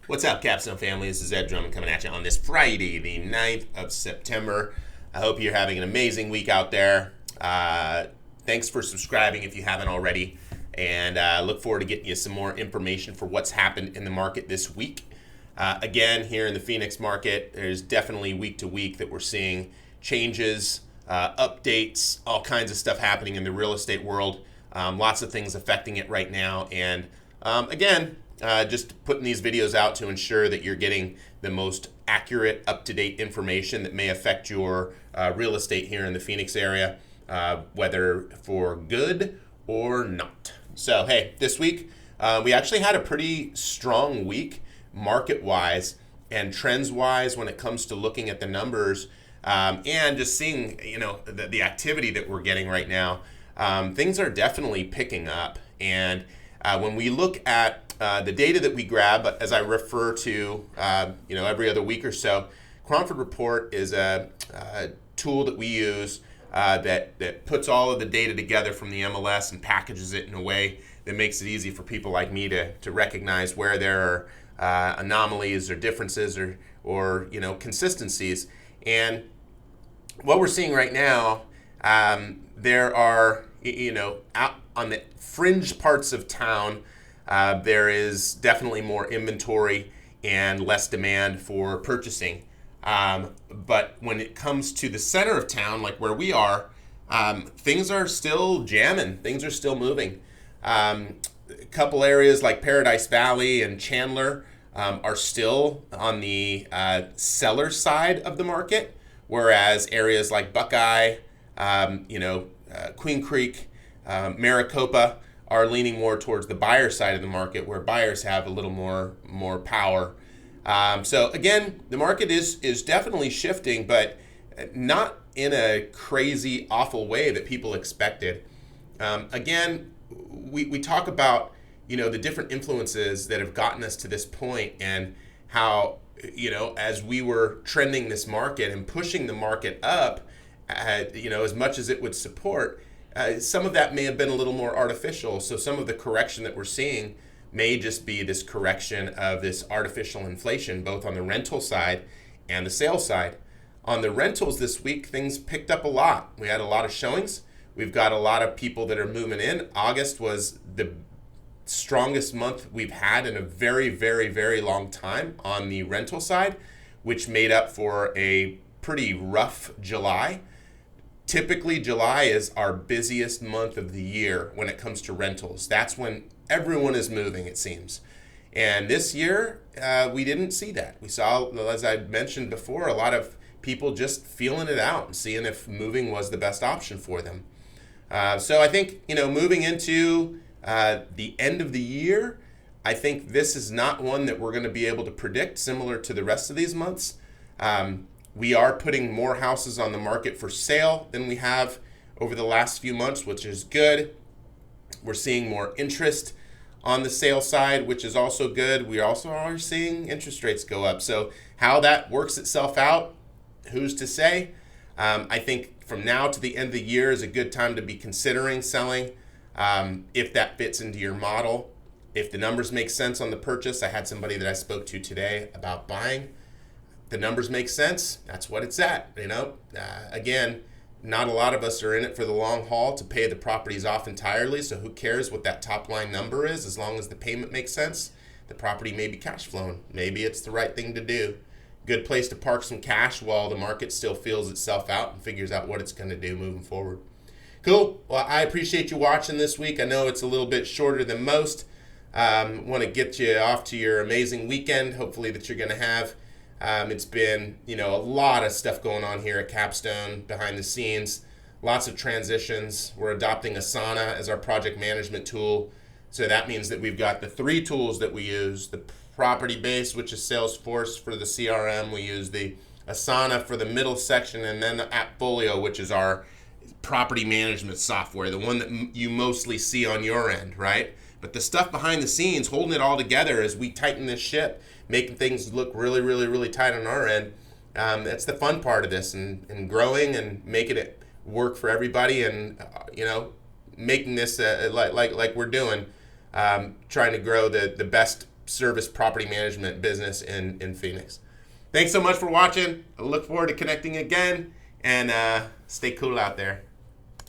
What's up, Capstone family? This is Ed Drummond coming at you on this Friday, the 9th of September. I hope you're having an amazing week out there. Thanks for subscribing if you haven't already, and look forward to getting you some more information for what's happened in the market this week. Again, here in the Phoenix market, there's definitely week to week that we're seeing changes, updates, all kinds of stuff happening in the real estate world. Lots of things affecting it right now, and again, just putting these videos out to ensure that you're getting the most accurate, up-to-date information that may affect your real estate here in the Phoenix area, whether for good or not. So, hey, this week we actually had a pretty strong week market-wise and trends-wise when it comes to looking at the numbers and just seeing, the activity that we're getting right now. Things are definitely picking up, and when we look at the data that we grab, as I refer to, every other week or so, Crawford Report is a tool that we use that puts all of the data together from the MLS and packages it in a way that makes it easy for people like me to recognize where there are anomalies or differences or consistencies. And what we're seeing right now, there are, out on the fringe parts of town, there is definitely more inventory and less demand for purchasing. But when it comes to the center of town, like where we are, things are still jamming. Things are still moving. A couple areas like Paradise Valley and Chandler are still on the seller side of the market, whereas areas like Buckeye, Queen Creek, Maricopa are leaning more towards the buyer side of the market, where buyers have a little more power. So again, the market is definitely shifting, but not in a crazy, awful way that people expected. Again, we talk about the different influences that have gotten us to this point, and how as we were trending this market and pushing the market up, as much as it would support. Some of that may have been a little more artificial. So some of the correction that we're seeing may just be this correction of this artificial inflation, both on the rental side and the sales side. On the rentals this week, things picked up a lot. We had a lot of showings. We've got a lot of people that are moving in. August was the strongest month we've had in a very, very, very long time on the rental side, which made up for a pretty rough July. Typically, July is our busiest month of the year when it comes to rentals. That's when everyone is moving, it seems. And this year, we didn't see that. We saw, as I mentioned before, a lot of people just feeling it out and seeing if moving was the best option for them. So I think, moving into the end of the year, I think this is not one that we're going to be able to predict, similar to the rest of these months. We are putting more houses on the market for sale than we have over the last few months, which is good. We're seeing more interest on the sale side, which is also good. We also are seeing interest rates go up. So how that works itself out, who's to say? I think from now to the end of the year is a good time to be considering selling, if that fits into your model. If the numbers make sense on the purchase. I had somebody that I spoke to today about buying. The numbers make sense, that's what it's at. Again, not a lot of us are in it for the long haul to pay the properties off entirely, so who cares what that top line number is, as long as the payment makes sense. The property may be cash flowing. Maybe it's the right thing to do. Good place to park some cash while the market still feels itself out and figures out what it's going to do moving forward. Cool. Well, I appreciate you watching this week. I know it's a little bit shorter than most. Want to get you off to your amazing weekend, hopefully, that you're going to have. It's been, a lot of stuff going on here at Capstone behind the scenes. Lots of transitions. We're adopting Asana as our project management tool. So that means that we've got the three tools that we use: the property base, which is Salesforce for the CRM. We use the Asana for the middle section, and then the Appfolio, which is our property management software, the one that you mostly see on your end, right? But the stuff behind the scenes, holding it all together as we tighten this ship, making things look really, really, really tight on our end. That's the fun part of this, and growing and making it work for everybody, and making this like we're doing, trying to grow the best service property management business in Phoenix. Thanks so much for watching. I look forward to connecting again, and stay cool out there.